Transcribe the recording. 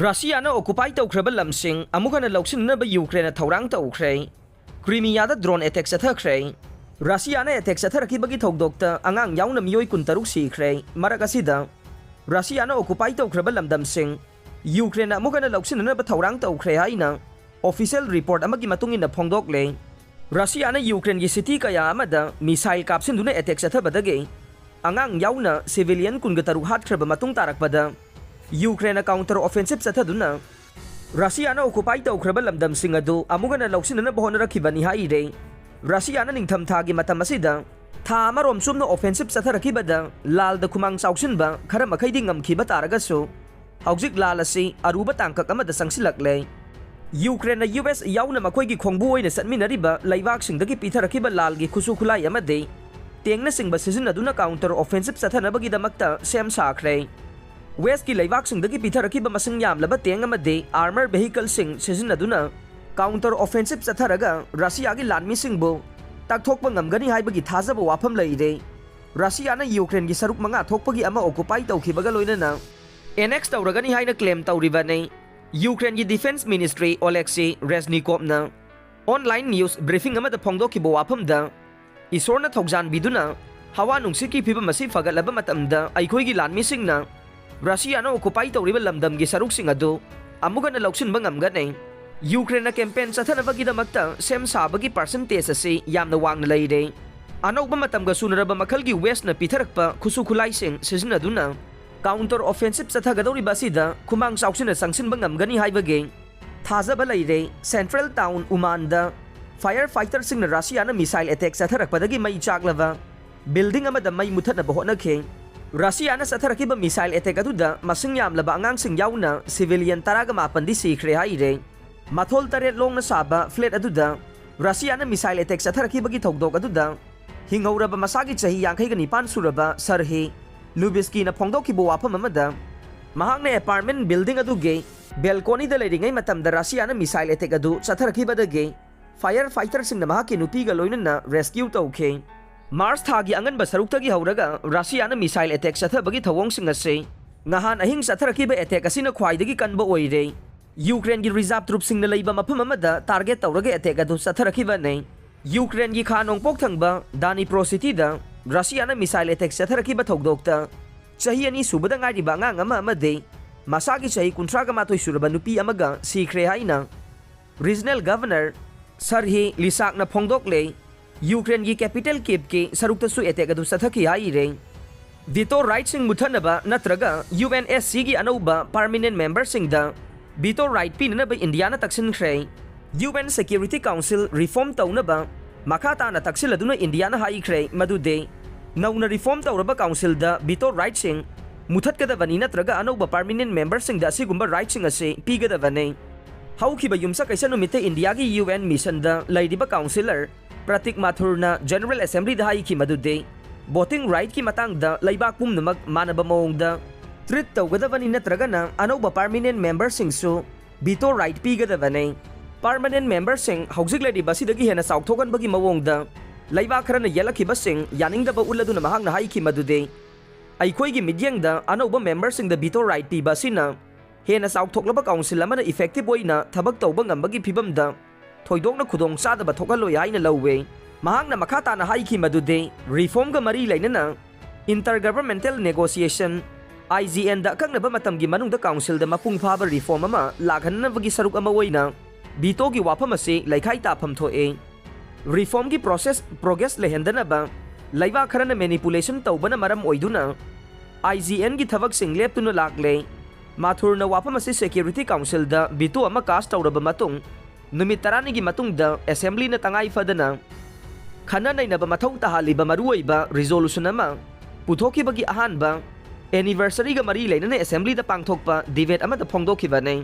रशियाना occupy तौख्रब लमसिंग अमुकन लौसिननब यूक्रेन थौरांग तौख्रे क्रीमियादा ड्रोन अटैक चथख्रे रशियाना अटैक चथरखिबगी थौदोक्ता अंगांग याउना मियोय कुंतरुक सीख्रे मरक असिदा रशियाना ऑक्युपाई तौख्रब लमदमसिंग यूक्रेन अमुकन लौसिननब थौरांग तौख्रे हाइना ऑफिशियल रिपोर्ट अमगी मतुंगिन फोंदोक्ले रशियाना यूक्रेन की सिटी कया अमदा मिसाइल कापसिनदुना अटैक चथबदगे अंगांग याउना सिविलियन कुनगतरु हाटख्रब मतुंग तारकपदा यूक्रेन काउंटर ऑफेंसिव चथदुना रशियाना ऑक्युपाई तौख्रब लमदमसिंग अदु अमुगन लौसिननब होनरखिबनि हाइरे रशियाना निंगथम थागी मतम असिदा था अमरोम सुमनो ऑफेंसिव चथरखिबदा लाल द खुमांग चाउसिनबा खर मखैदि ngमखिबा तारगसु हौजिक लाल असि अरुबा तांकक अमदा संगसिलकले यूक्रेन यूएस याउना मखोइगी खोंगबु ओइना सन्मिनरिबा लैवाक सिंगदगी पिथरखिबा लालगी खुसु खुलाई अमदे तेंगना सिंगबा सिजनदुना काउंटर ऑफेंसिव चथनबगिदमक्ता सेम साख्रे वेस्ट की लैवाक सिंगदगी पिथरखिबा मसिंग यामलबा तेंग अमदे आर्मर वेहिकल सिंग सिजनदुना काउंटर ऑफेंसिव चथरगा रशिया की लानमी सिंगबु ताकथोकबा ngमगनी हाइबगी थाजबा वाफम लैरे रशियाना यूक्रेन की सरुक मंगा थोकपगी अमा ऑक्युपाई तौखिबगा लोइनना एनेक्स तौरगनी हाइना क्लेम तौरिबने यूक्रेन की डिफेंस मिनिस्ट्री ओलेक्सी रेजनिकोवना ऑनलाइन न्यूज ब्रीफिंग अमदा फोंदोखिबा वाफमदा इसोरना थौजानबिदुना हवा नुंसिकी फिबम असी फगलबा मतमदा अइखोइगी लानमिसिंगना रशियाना ऑक्युपाई तौरिबा लमदमगी सरुकसिंग अदु अमुगना लौसिनबा ngमगने यूक्रेन कैंपेन चथनबगिदमक्ता सेम साबगी परसेंटेज असि यामना वांगना लैरे अनौबा मतमगा सुनरबा मखलगी वेस्टना पिथरकपा खुसु खुलाइसिंग सिजनदुना काउंटर ऑफेंसिव चथगदौरिबा असिदा खुमांग चाउसिना संगसिनबा ngमगनी हाइबगे थाजबा लैरे सेंट्रल टाउन उमानदा फायर फाइटर सिंगना रशियाना मिसाइल अटैक चथरकपदगी मई चाकलबा बिल्डिंग अमदा मई मुथनबा होनखे रशियाना चथरकिबा मिसाइल अटैक अदुदा मसिंग यामलबा अंगांगसिंग याउना सिविलियन तरागा मापनदी सीख्रे हाइरे मथोल तरेट लोंगना साबा फ्लेट अदुदा रशियाना मिसाइल अटैक चथरकिबगी थौदोक अदुदा हिंगौरबा मसागी चही 59 सुरबा सरहे लुबिस्कीना फोंदोखिबा वाफम अमदा महांगना अपार्टमेंट बिल्डिंग अदुगे बेलकोनीदा लैरिङै मतमदा रशियाना मिसाइल अटैक अदु चथरकिबदगे फायर फाइटर सिंगना महाकी नुपीगा लोइनना रेस्क्यू तौखे मार्च थागी अंगनबा सरुक्तगी हौरगा रशियाना मिसाइल अटैक चथबगी थवोंगसिंग असे ngहान अहिंग चथरकिबा अटैक असिना ख्वाइदगी कनबा ओइरे यूक्रेन की रिजर्व ट्रूप सिंगना लैबा मफम अमदा टारगेट तौरगा अटैक अदु चथरकिबने यूक्रेन की खा नोंगपोक थंगबा दानिप्रो सिटीदा रशियाना मिसाइल अटैक चथरकिबा थौदोक्ता चही अनि सुबदा ngairiba angang ama amade masagi chahi 38 suraba nupi amaga sikre haina regional governor Serhiy लिसाकना फोंदोकले यूक्रेन की कैपिटल कीव के सरुक्तसु अटैक अदु सथकी हाइरे वीटो राइट सिंग मुथनबा नत्रगा यूएनएससी की अनौबा परमानेंट मेंबर सिंगदा वीटो राइट पिननबा इंडियाना तक्सिनख्रे यूएन सिक्योरिटी काउंसिल रिफॉर्म तौनबा मखाताना तक्सिलदुना इंडियाना हाइख्रे मदुदे नौना रिफॉर्म तौरबा काउंसिल दा वीटो राइट सिंग मुथतकदबनी नत्रगा अनौबा परमानेंट मेंबर सिंगदा असिगुंबा राइट सिंग असे पीगदबने हौखिबा युमसा कैसा नुमिते इंडिया की यूएन मिशन दा लैरिबा काउंसिलर प्रतीक माथुरना जनरल असेंबली दा हाइखि मदुदे वोटिंग राइट की मतंगदा लैबाक पुमनमक मानबा मओंगदा ट्रीट तौगदबनी नत्रगना अनौबा परमानेंट मेंबर सिंगसु वीटो राइट पीगदबने परमानेंट मेंबर सिंग हौजिक लैरिबा सिदगी हेना साउथोगनबगी मओंगदा लैबाक खरना येलखिबा सिंग यानिंगदबा उल्लदुना महांगना हाइखि मदुदे अइखोइगी मिडियंगदा अनौबा मेंबर सिंगदा वीटो राइट पीबा सिना हेना साउथोक्लबा काउंसिल अमना इफेक्टिव ओइना थबक तौबा ngambagi फिबमदा थोइदोंना खुदोंग चादबा थोकलोय हाइना लौवे महांगना मखाताना हाइखि मदुदे रिफॉर्म गा मरी लैनना इंटर गवर्नमेंटल नेगोशिएशन आईजीएन दा अकंगनबा मतमगी मनुंगदा काउंसिल दा मपुंग फाबा रिफॉर्म अमा लागहननबगी सरुक अमा ओइना वीटो की वाफम असे लैखाइ ताफम थोए रिफॉर्म की प्रोग्रेस लेहंदनबा लैवा खरना मैनिपुलेशन तौबना मरम ओइदुना आईजीएन की थबक सिंग लेपतुना लागले माथुरना वाफम असे सिक्योरिटी काउंसिल दा वीटो अमा कास्ट तौरबा मतुंग नुमित 10 की मतुंग दा असेंबली ना तंगाई फदना खना नैनबा मथौ ताहालिबा मरुओइबा रिजोल्यूशन अमा पुथोखिबगी अहानबा एनिवर्सरी गा मरी लैनने असेंबली दा पांगथोकपा डिबेट अमा दा फोंदोखिबने